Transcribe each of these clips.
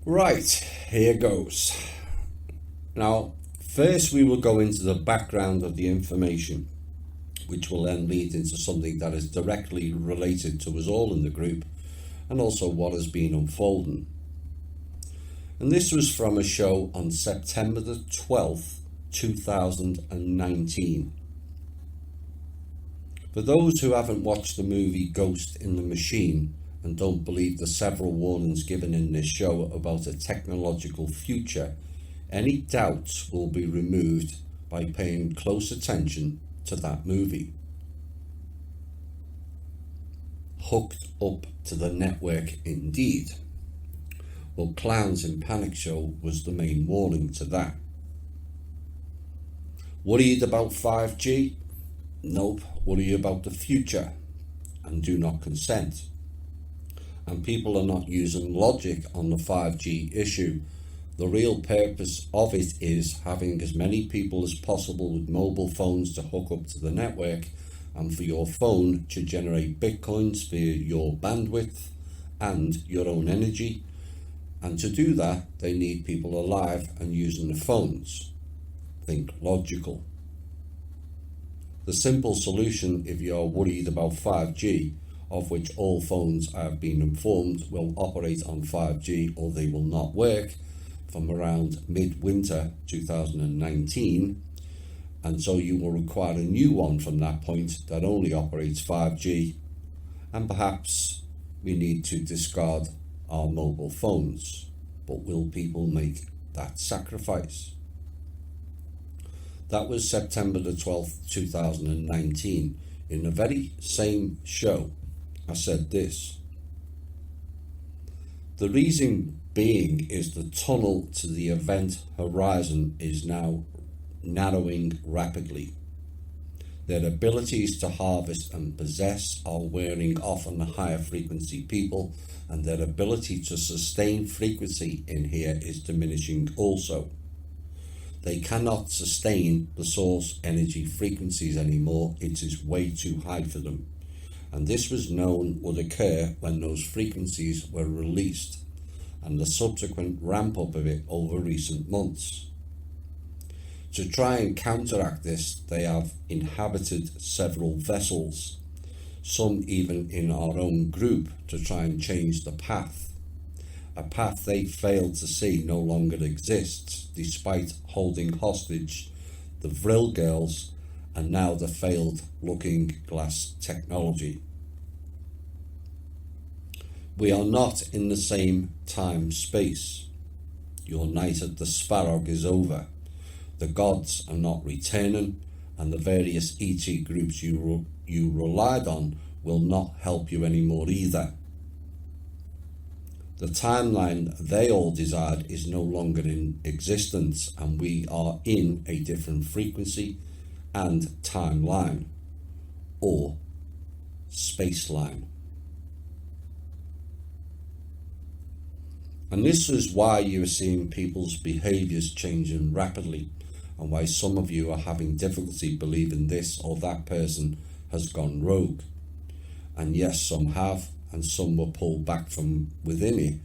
Right, here goes. Now, first we will go into the background of the information, which will then lead into something that is directly related to us all in the group and also what has been unfolding. And this was from a show on September the 12th, 2019. For those who haven't watched the movie Ghost in the Machine and don't believe the several warnings given in this show about a technological future, any doubts will be removed by paying close attention to that movie. Hooked up to the network indeed. Well, Clowns in Panic Show was the main warning to that. Worried about 5G? Nope, worry about the future and do not consent. And people are not using logic on the 5G issue. The real purpose of it is having as many people as possible with mobile phones to hook up to the network and for your phone to generate bitcoins for your bandwidth and your own energy. And to do that, they need people alive and using the phones. Think logical. The simple solution, if you are worried about 5G, of which all phones I have been informed will operate on 5G or they will not work from around mid-winter 2019, and so you will require a new one from that point that only operates 5G, and perhaps we need to discard our mobile phones. But will people make that sacrifice? That was September the 12th, 2019. In the very same show, I said this. The reason being is the tunnel to the event horizon is now narrowing rapidly. Their abilities to harvest and possess are wearing off on the higher frequency people, and their ability to sustain frequency in here is diminishing also. They cannot sustain the source energy frequencies anymore. It is way too high for them. And this was known would occur when those frequencies were released and the subsequent ramp up of it over recent months. To try and counteract this, they have inhabited several vessels, some even in our own group, to try and change the path. A path they failed to see no longer exists, despite holding hostage the Vril girls and now the failed looking glass technology. We are not in the same time space. Your night at the Svarog is over. The gods are not returning, and the various ET groups you relied on will not help you anymore either. The timeline they all desired is no longer in existence, and we are in a different frequency and timeline, or space line. And this is why you are seeing people's behaviours changing rapidly, and why some of you are having difficulty believing this or that person has gone rogue. And yes, some have, and some were pulled back from within it,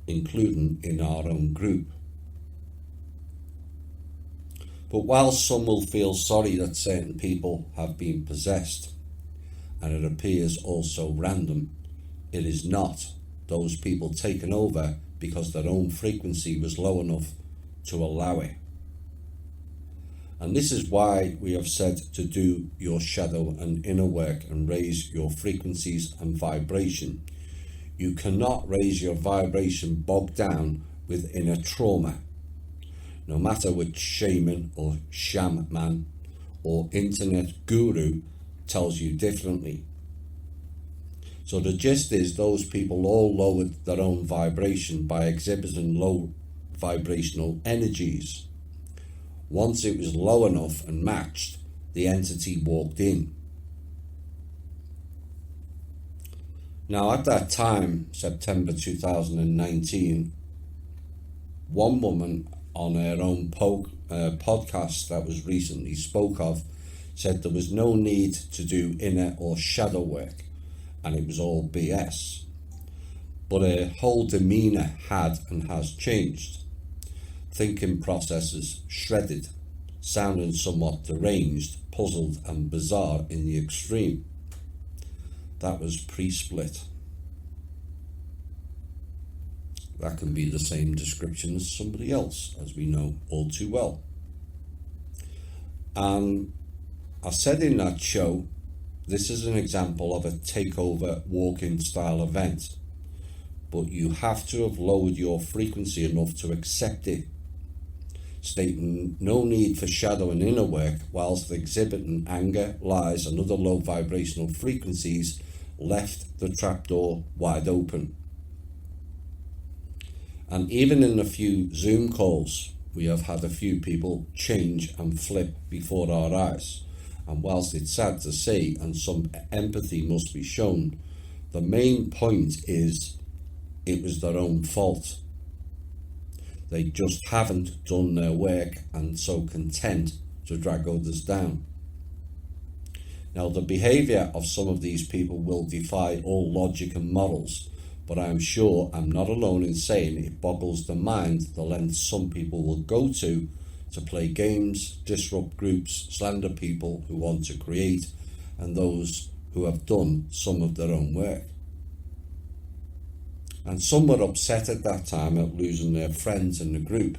including in our own group. But while some will feel sorry that certain people have been possessed, and it appears also random, it is not those people taken over because their own frequency was low enough to allow it. And this is why we have said to do your shadow and inner work and raise your frequencies and vibration. You cannot raise your vibration bogged down with inner trauma, no matter which shaman or shaman or internet guru tells you differently. So the gist is those people all lowered their own vibration by exhibiting low vibrational energies. Once it was low enough and matched, the entity walked in. Now at that time, September 2019, one woman on her own podcast that was recently spoke of said there was no need to do inner or shadow work, and it was all BS. but her whole demeanour had and has changed. Thinking processes shredded, sounding somewhat deranged, puzzled and bizarre in the extreme. That was pre-split. That can be the same description as somebody else, as we know all too well. And I said in that show, this is an example of a takeover walk-in style event, but you have to have lowered your frequency enough to accept it, stating no need for shadow and inner work whilst exhibiting anger, lies and other low vibrational frequencies left the trapdoor wide open. And even in a few Zoom calls, we have had a few people change and flip before our eyes. And whilst it's sad to say, and some empathy must be shown, the main point is it was their own fault. They just haven't done their work and so content to drag others down. Now, the behaviour of some of these people will defy all logic and morals, but I am sure I'm not alone in saying it boggles the mind the lengths some people will go to play games, disrupt groups, slander people who want to create, and those who have done some of their own work. And some were upset at that time at losing their friends in the group.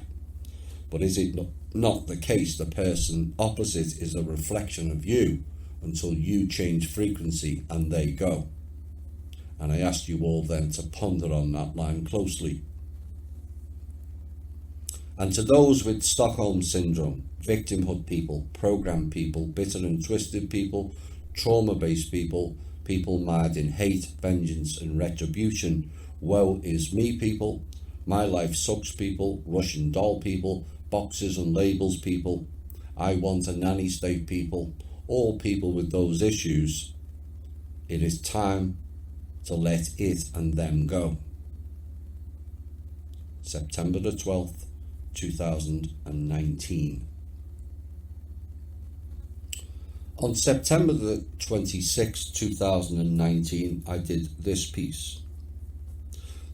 But is it not the case the person opposite is a reflection of you until you change frequency and they go? And I asked you all then to ponder on that line closely. And to those with Stockholm Syndrome, victimhood people, program people, bitter and twisted people, trauma-based people, people mad in hate, vengeance and retribution, woe is me people, my life sucks people, Russian doll people, boxes and labels people, I want a nanny state people, all people with those issues, it is time to let it and them go. September the 12th, 2019. On September the 26th, 2019, I did this piece.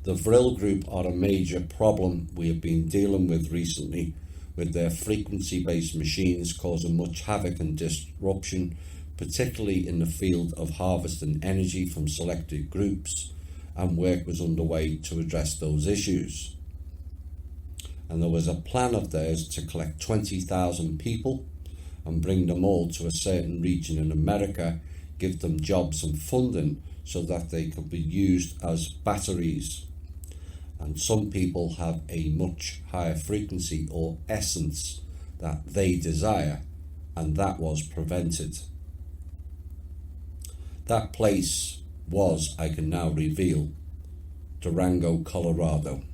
The Vril Group are a major problem we have been dealing with recently, with their frequency-based machines causing much havoc and disruption, particularly in the field of harvesting energy from selected groups, and work was underway to address those issues. And there was a plan of theirs to collect 20,000 people and bring them all to a certain region in America, give them jobs and funding so that they could be used as batteries. And some people have a much higher frequency or essence that they desire, and that was prevented. That place was, I can now reveal, Durango, Colorado.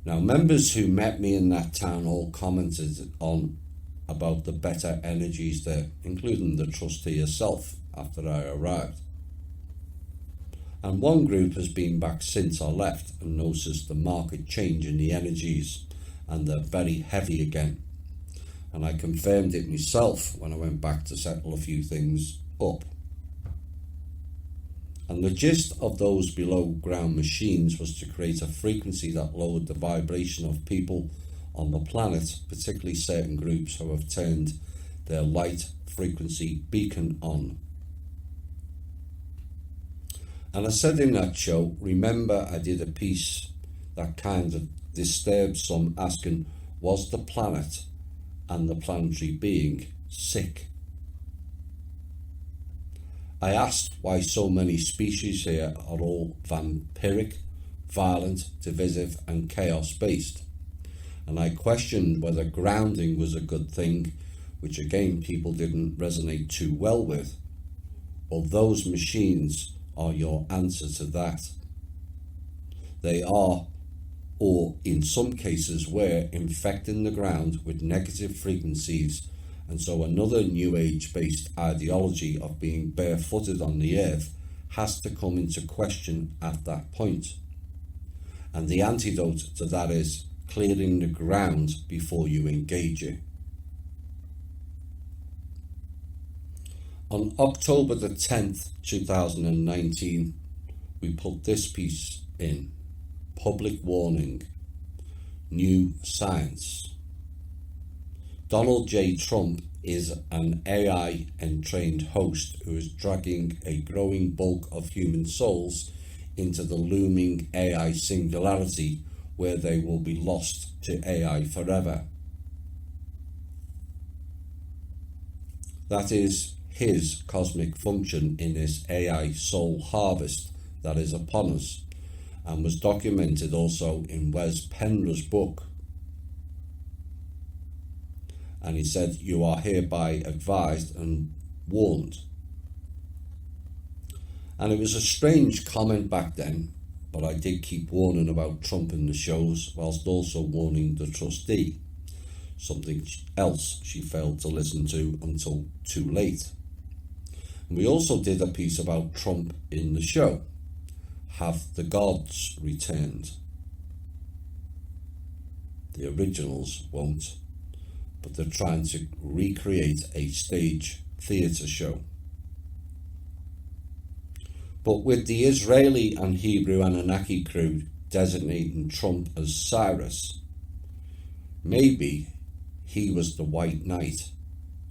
Now, members who met me in that town hall commented on about the better energies there, including the trustee herself after I arrived. And one group has been back since I left and noticed the marked change in the energies, and they're very heavy again. And I confirmed it myself when I went back to settle a few things up. And the gist of those below ground machines was to create a frequency that lowered the vibration of people on the planet, particularly certain groups who have turned their light frequency beacon on. And I said in that show, remember I did a piece that kind of disturbed some, asking, was the planet and the planetary being sick? I asked why so many species here are all vampiric, violent, divisive and chaos-based. And I questioned whether grounding was a good thing, which again people didn't resonate too well with. Or those machines are your answer to that. They are, or in some cases were, infecting the ground with negative frequencies, and so another New Age-based ideology of being barefooted on the earth has to come into question at that point. And the antidote to that is clearing the ground before you engage it. On October the 10th, 2019, we put this piece in. Public warning. New science. Donald J. Trump is an AI-entrained host who is dragging a growing bulk of human souls into the looming AI singularity, where they will be lost to AI forever. That is his cosmic function in this AI soul harvest that is upon us, and was documented also in Wes Penra's book. And he said, "You are hereby advised and warned." And it was a strange comment back then, but I did keep warning about Trump in the shows, whilst also warning the trustee, something else she failed to listen to until too late. And we also did a piece about Trump in the show. Have the gods returned? The originals won't, but they're trying to recreate a stage theatre show. But with the Israeli and Hebrew Anunnaki crew designating Trump as Cyrus, maybe he was the White Knight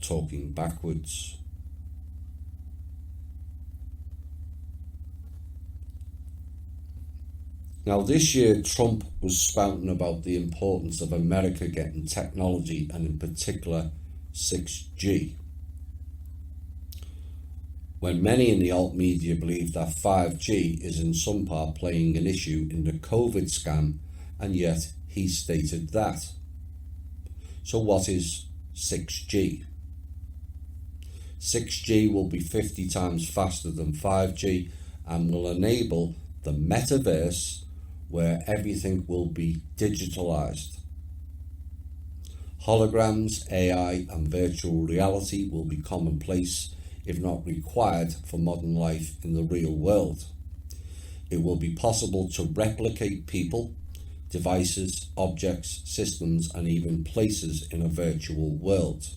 talking backwards. Now this year Trump was spouting about the importance of America getting technology, and in particular 6G. When many in the alt media believe that 5G is in some part playing an issue in the COVID scam, and yet he stated that. So what is 6G? 6G will be 50 times faster than 5G and will enable the metaverse, where everything will be digitalized. Holograms, AI and virtual reality will be commonplace, if not required, for modern life in the real world. It will be possible to replicate people, devices, objects, systems and even places in a virtual world.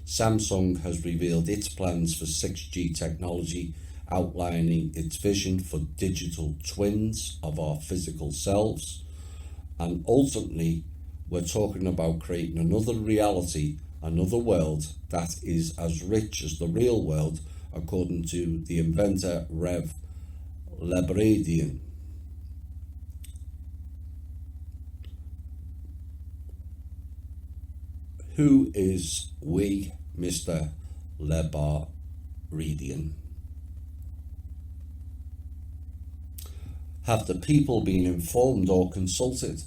Samsung has revealed its plans for 6G technology, outlining its vision for digital twins of our physical selves, and ultimately we're talking about creating another reality, another world that is as rich as the real world, according to the inventor Rev Lebradian. Who is we, Mr. Lebradian? Have the people been informed or consulted?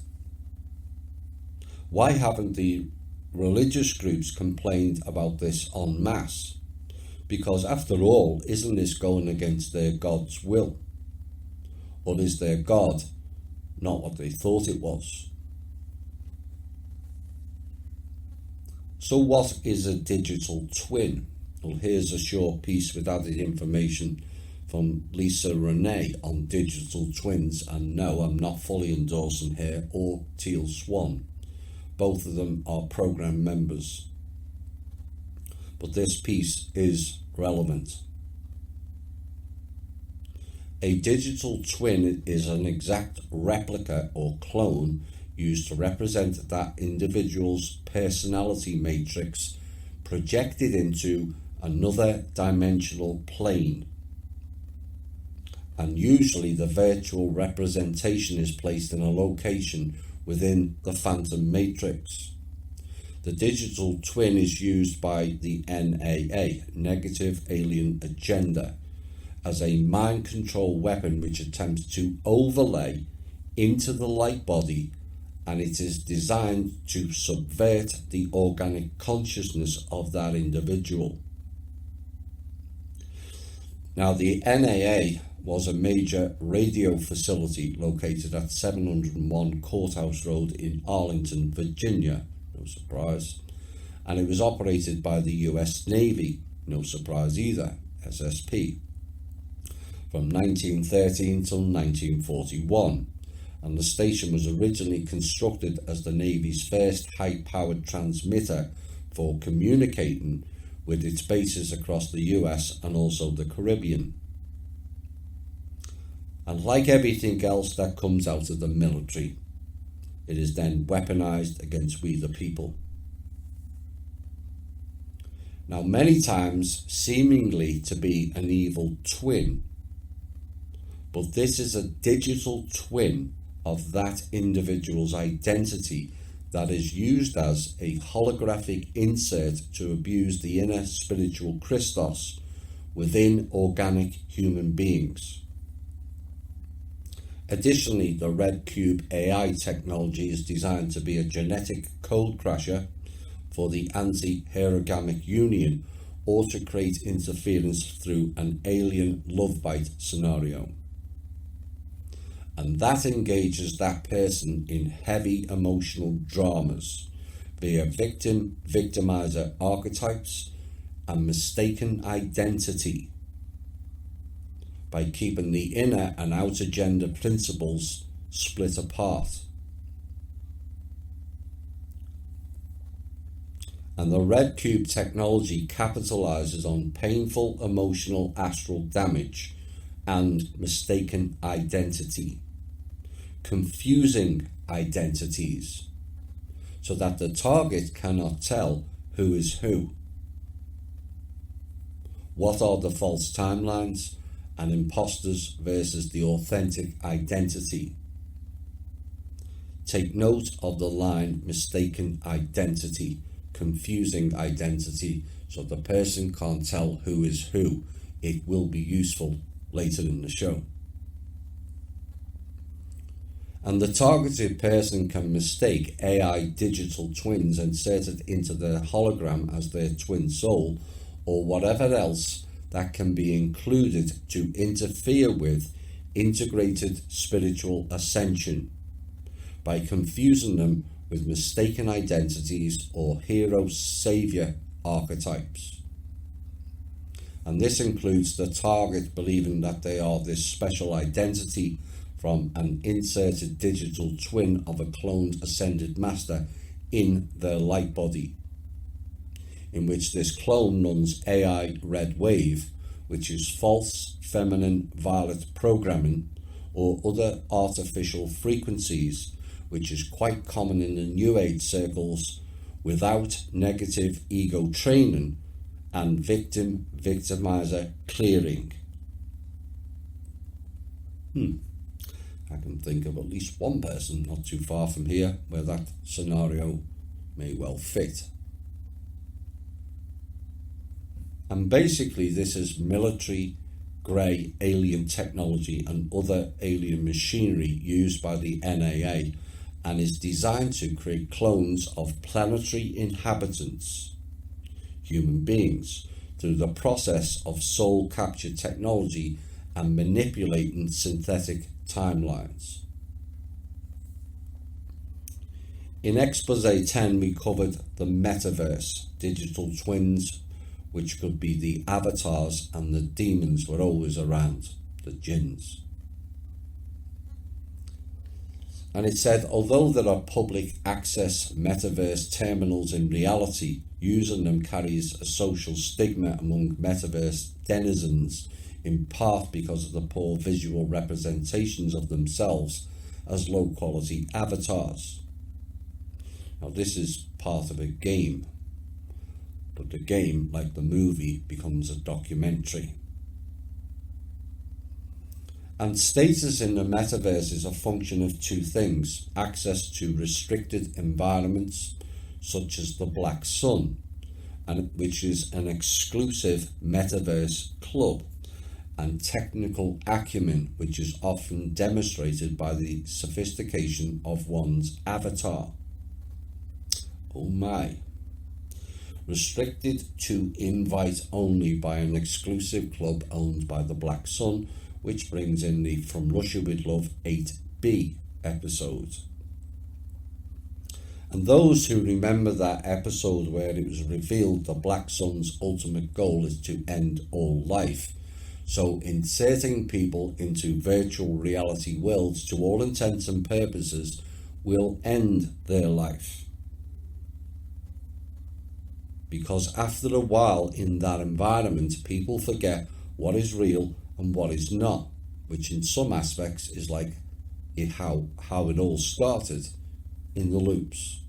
Why haven't the religious groups complained about this en masse? Because after all, isn't this going against their God's will? Or is their God not what they thought it was? So what is a digital twin? Well, here's a short piece with added information from Lisa Renee on digital twins, and no, I'm not fully endorsing her or Teal Swan. Both of them are program members. But this piece is relevant. A digital twin is an exact replica or clone used to represent that individual's personality matrix projected into another dimensional plane. And usually the virtual representation is placed in a location within the phantom matrix. The digital twin is used by the NAA, Negative Alien Agenda, as a mind control weapon which attempts to overlay into the light body, and it is designed to subvert the organic consciousness of that individual. Now, the NAA was a major radio facility located at 701 Courthouse Road in Arlington, Virginia, no surprise, and it was operated by the US Navy, no surprise either, SSP, from 1913 till 1941, and the station was originally constructed as the Navy's first high-powered transmitter for communicating with its bases across the US and also the Caribbean. And like everything else that comes out of the military, it is then weaponized against we the people. Now, many times seemingly to be an evil twin, but this is a digital twin of that individual's identity that is used as a holographic insert to abuse the inner spiritual Christos within organic human beings. Additionally, the Red Cube AI technology is designed to be a genetic code crasher for the anti-herogamic union, or to create interference through an alien love bite scenario. And that engages that person in heavy emotional dramas via victimizer archetypes and mistaken identity, by keeping the inner and outer gender principles split apart. And the Red Cube technology capitalizes on painful emotional astral damage and mistaken identity, confusing identities, so that the target cannot tell who is who. What are the false timelines and imposters versus the authentic identity? Take note of the line mistaken identity, confusing identity, so the person can't tell who is who. It will be useful later in the show. And the targeted person can mistake AI digital twins inserted into their hologram as their twin soul, or whatever else that can be included to interfere with integrated spiritual ascension, by confusing them with mistaken identities or hero-savior archetypes. And this includes the target believing that they are this special identity from an inserted digital twin of a cloned ascended master in their light body, in which this clone runs AI red wave, which is false feminine violet programming or other artificial frequencies, which is quite common in the New Age circles, without negative ego training and victimizer clearing. I can think of at least one person not too far from here where that scenario may well fit. And basically this is military grey alien technology and other alien machinery used by the NAA, and is designed to create clones of planetary inhabitants, human beings, through the process of soul capture technology and manipulating synthetic timelines. In Expose 10 we covered the metaverse, digital twins, which could be the avatars, and the demons were always around, the jinns. And it said, although there are public access metaverse terminals in reality, using them carries a social stigma among metaverse denizens, in part because of the poor visual representations of themselves as low quality avatars. Now this is part of a game, but the game, like the movie, becomes a documentary. And status in the metaverse is a function of two things: access to restricted environments such as the Black Sun, and which is an exclusive metaverse club, and technical acumen, which is often demonstrated by the sophistication of one's avatar. Oh my. Restricted to invite only by an exclusive club owned by the Black Sun, which brings in the From Russia with Love 8B episode. And those who remember that episode where it was revealed the Black Sun's ultimate goal is to end all life, so inserting people into virtual reality worlds to all intents and purposes will end their life. because after a while in that environment, people forget what is real and what is not, which in some aspects is like how it all started in the loops.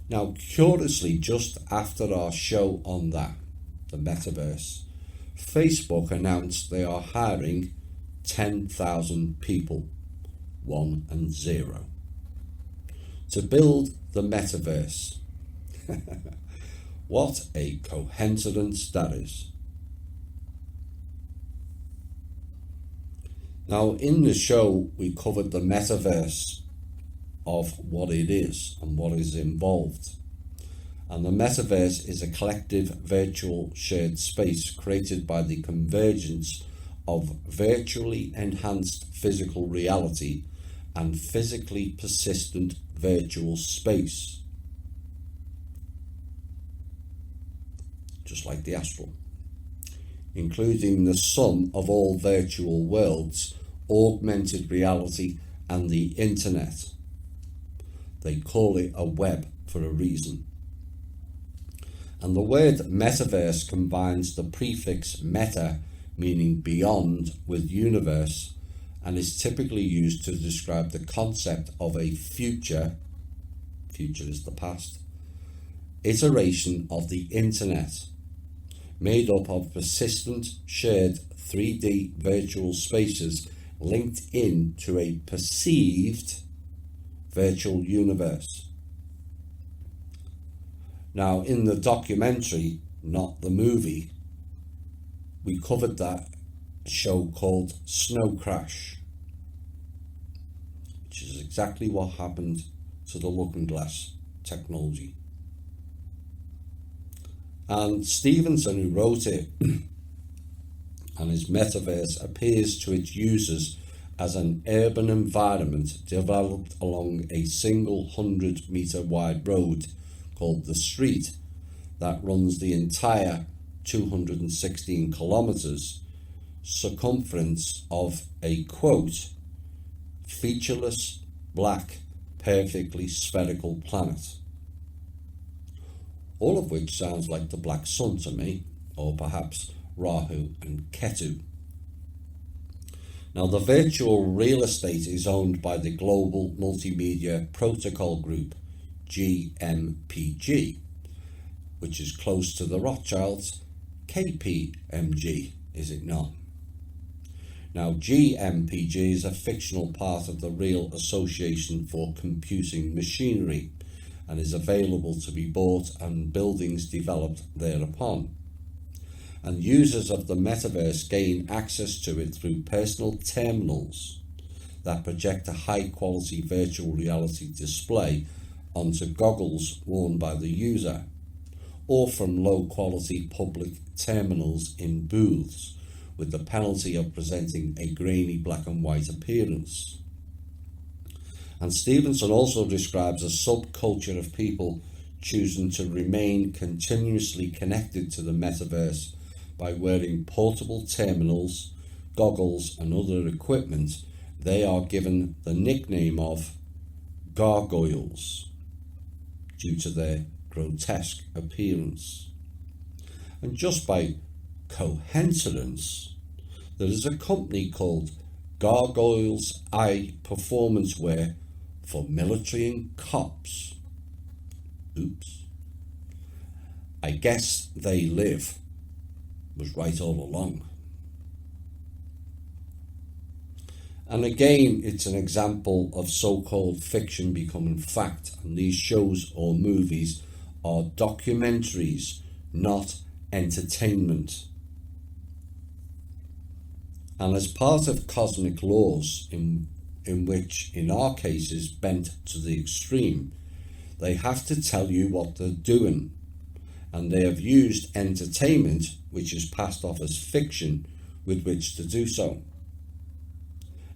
Now, curiously, just after our show on that, the metaverse, Facebook announced they are hiring 10,000 people, 1 and 0, to build the metaverse. What a coincidence that is. Now, in the show, we covered the metaverse of what it is and what is involved. And the metaverse is a collective virtual shared space created by the convergence of virtually enhanced physical reality and physically persistent virtual space. Just like the astral, including the sum of all virtual worlds, augmented reality and the internet. They call it a web for a reason. And the word metaverse combines the prefix meta, meaning beyond, with universe, and is typically used to describe the concept of a future is the past, iteration of the internet, made up of persistent shared 3D virtual spaces linked in to a perceived virtual universe. Now, in the documentary, not the movie, we covered that show called Snow Crash, which is exactly what happened to the looking glass technology. And Stevenson, who wrote it, and his metaverse appears to its users as an urban environment developed along a single 100-meter wide road called the street that runs the entire 216 kilometers circumference of a, quote, featureless, black, perfectly spherical planet. All of which sounds like the Black Sun to me, or perhaps Rahu and Ketu. Now, the virtual real estate is owned by the Global Multimedia Protocol Group, GMPG, which is close to the Rothschilds, KPMG, is it not? Now, GMPG is a fictional part of the Real Association for Computing Machinery and is available to be bought and buildings developed thereupon. And users of the metaverse gain access to it through personal terminals that project a high-quality virtual reality display onto goggles worn by the user, or from low-quality public terminals in booths, with the penalty of presenting a grainy black and white appearance. And Stevenson also describes a subculture of people choosing to remain continuously connected to the metaverse by wearing portable terminals, goggles and other equipment. They are given the nickname of gargoyles due to their grotesque appearance. And just by coincidence, there is a company called Gargoyles Eye Performance Wear for military and cops. Oops. I guess they live was right all along. And again, it's an example of so-called fiction becoming fact, and these shows or movies are documentaries, not entertainment. And as part of cosmic laws, in which in our case is bent to the extreme, they have to tell you what they're doing, and they have used entertainment, which is passed off as fiction, with which to do so.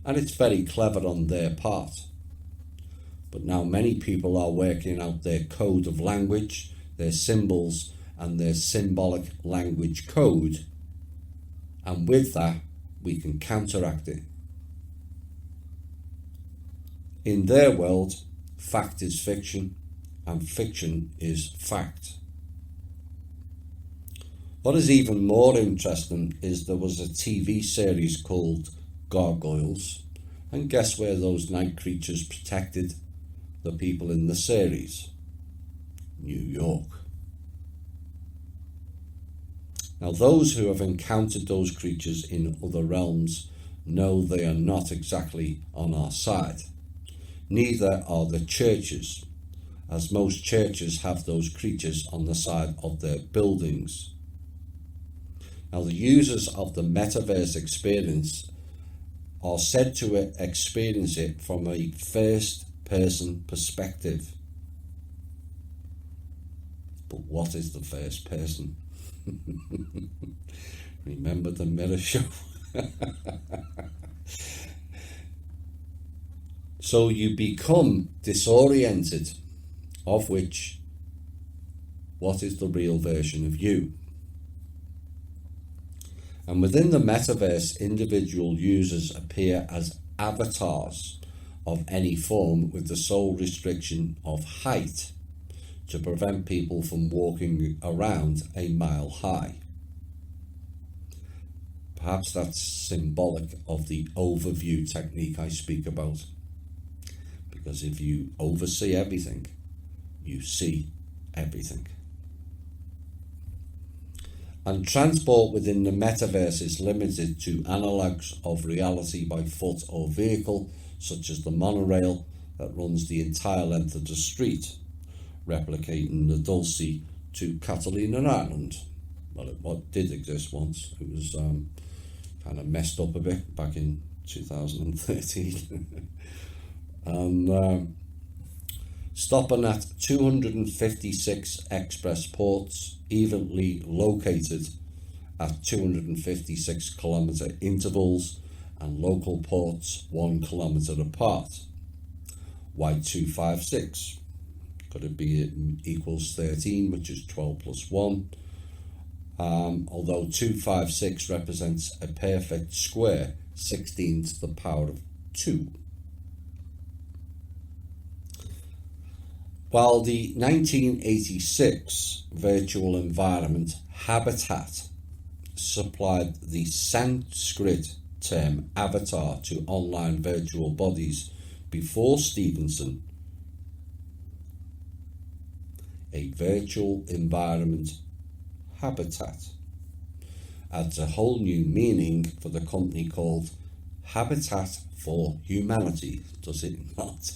And it's very clever on their part. But now many people are working out their code of language, their symbols and their symbolic language code, and with that we can counteract it. In their world, fact is fiction and fiction is fact. What is even more interesting is there was a TV series called Gargoyles, and guess where those night creatures protected the people in the series? New York. Now, those who have encountered those creatures in other realms know they are not exactly on our side. Neither are the churches, as most churches have those creatures on the side of their buildings. Now, the users of the metaverse experience are said to experience it from a first-person perspective. But what is the first person? Remember the mirror show? So you become disoriented, of which, what is the real version of you? And within the metaverse, individual users appear as avatars of any form, with the sole restriction of height to prevent people from walking around a mile high. Perhaps that's symbolic of the overview technique I speak about. Because if you oversee everything, you see everything. And transport within the metaverse is limited to analogues of reality by foot or vehicle, such as the monorail that runs the entire length of the street, replicating the Dulce to Catalina Island. Well, it did exist once. It was kind of messed up a bit back in 2013. And stopping at 256 express ports, evenly located at 256 kilometre intervals, and local ports 1 kilometre apart. Why 256? Could it be equals 13, which is 12 plus 1? Although 256 represents a perfect square, 16 to the power of 2. While the 1986 virtual environment Habitat supplied the Sanskrit term avatar to online virtual bodies before Stevenson, a virtual environment Habitat adds a whole new meaning for the company called Habitat for Humanity, does it not?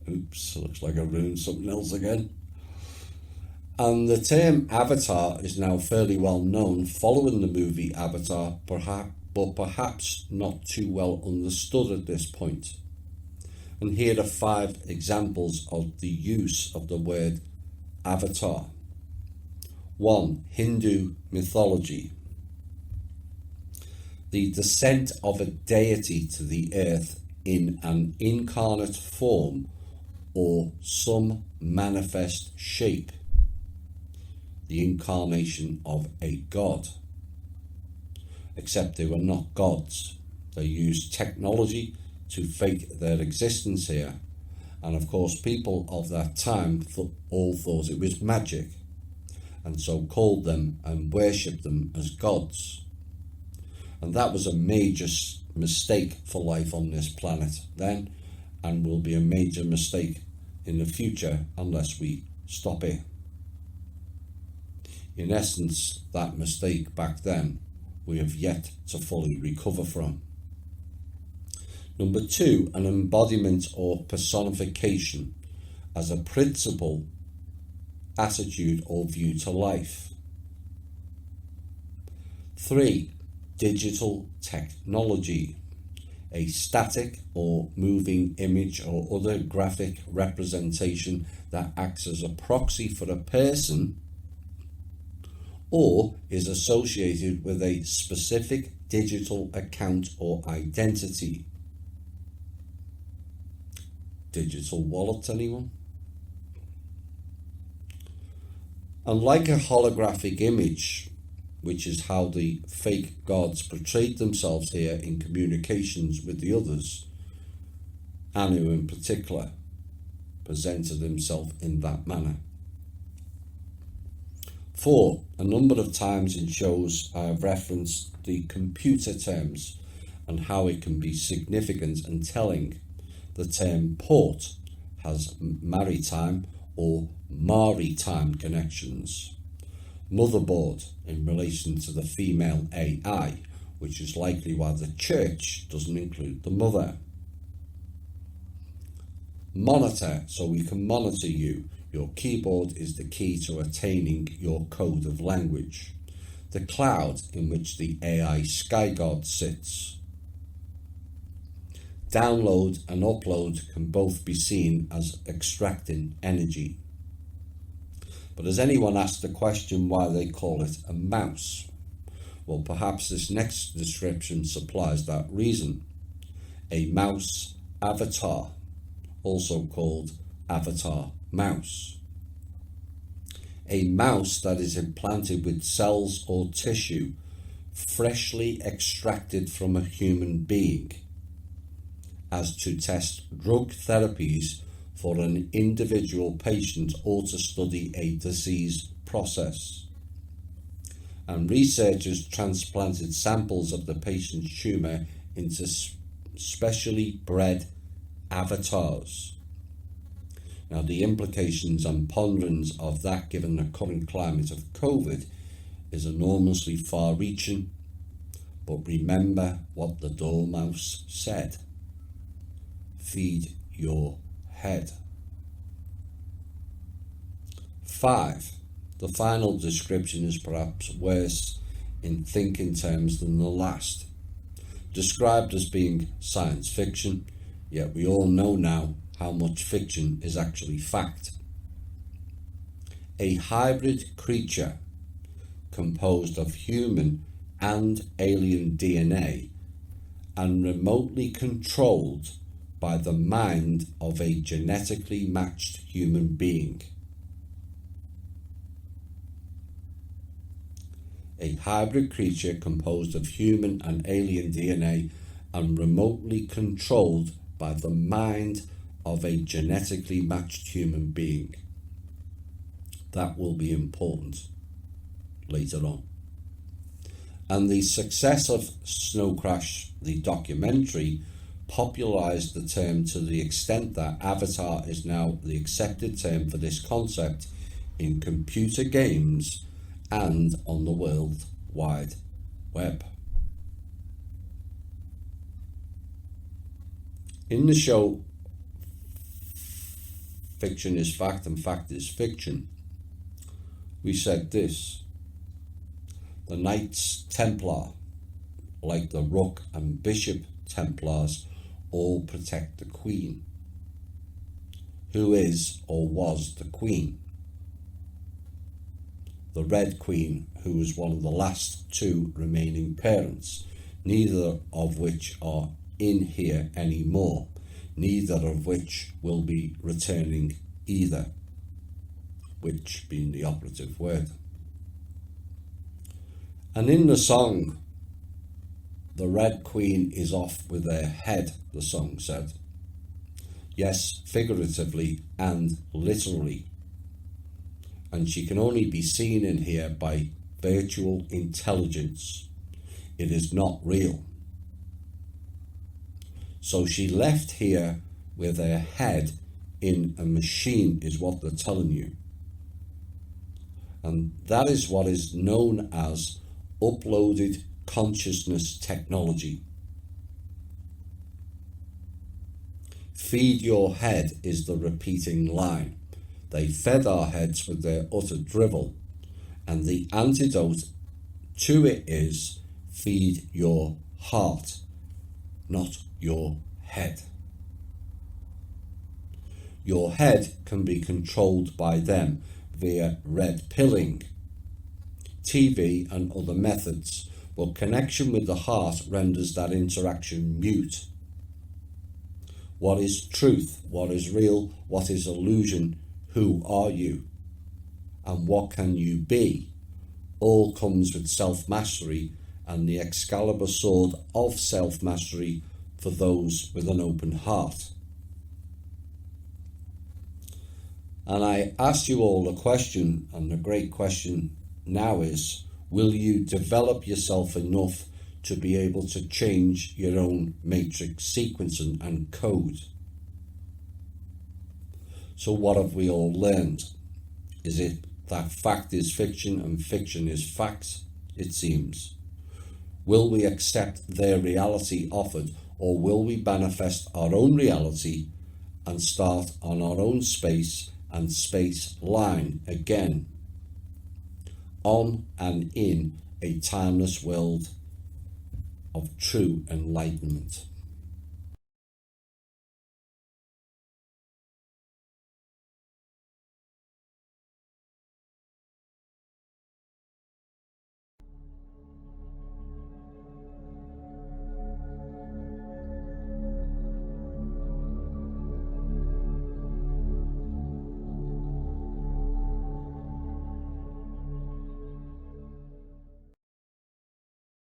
Oops, looks like I ruined something else again. And the term avatar is now fairly well known following the movie Avatar, but perhaps not too well understood at this point. And here are 5 examples of the use of the word avatar. 1. Hindu mythology. The descent of a deity to the earth in an incarnate form or some manifest shape. The incarnation of a god. Except they were not gods. They used technology to fake their existence here. And of course, people of that time all thought it was magic, and so called them and worshipped them as gods. And that was a major mistake for life on this planet then, and will be a major mistake in the future unless we stop it. In essence, that mistake back then we have yet to fully recover from. Number 2, an embodiment or personification as a principle, attitude or view to life. 3, digital technology, a static or moving image or other graphic representation that acts as a proxy for a person or is associated with a specific digital account or identity. Digital wallet, anyone? Unlike a holographic image, which is how the fake gods portrayed themselves here in communications with the others, Anu in particular, presented himself in that manner. 4. A number of times in shows I have referenced the computer terms and how it can be significant and telling. The term port has maritime or maritime connections. Motherboard in relation to the female AI, which is likely why the church doesn't include the mother. Monitor, so we can monitor you. Your keyboard is the key to attaining your code of language. The cloud in which the AI sky god sits. Download and upload can both be seen as extracting energy. But has anyone asked the question why they call it a mouse? Well, perhaps this next description supplies that reason. A mouse avatar, also called avatar mouse. A mouse that is implanted with cells or tissue freshly extracted from a human being, as to test drug therapies for an individual patient or to study a disease process. And researchers transplanted samples of the patient's tumour into specially bred avatars. Now, the implications and ponderings of that, given the current climate of COVID, is enormously far-reaching. But remember what the dormouse said. Feed your head. 5. The final description is perhaps worse in thinking terms than the last. Described as being science fiction, yet we all know now how much fiction is actually fact. A hybrid creature composed of human and alien DNA and remotely controlled by the mind of a genetically matched human being. A hybrid creature composed of human and alien DNA and remotely controlled by the mind of a genetically matched human being. That will be important later on. And the success of Snow Crash, the documentary, popularized the term to the extent that avatar is now the accepted term for this concept in computer games and on the World Wide Web. In the show Fiction is Fact and Fact is Fiction, we said this: the Knights Templar, like the Rook and Bishop Templars, all protect the Queen. Who is or was the Queen? The Red Queen, who was one of the last two remaining parents, neither of which are in here anymore, neither of which will be returning either, which being the operative word. And in the song, the Red Queen is off with her head, the song said. Yes, figuratively and literally. And she can only be seen in here by virtual intelligence. It is not real. So she left here with her head in a machine, is what they're telling you. And that is what is known as uploaded consciousness technology. Feed your head is the repeating line. They fed our heads with their utter drivel, and the antidote to it is feed your heart, not your head. Your head can be controlled by them via red pilling, TV and other methods, but connection with the heart renders that interaction mute. What is truth? What is real? What is illusion? Who are you? And what can you be? All comes with self-mastery and the Excalibur sword of self-mastery for those with an open heart. And I asked you all a question, and the great question now is, will you develop yourself enough to be able to change your own matrix sequencing and code? So what have we all learned? Is it that fact is fiction and fiction is fact? It seems. Will we accept their reality offered, or will we manifest our own reality and start on our own space and space line again, on and in a timeless world of true enlightenment?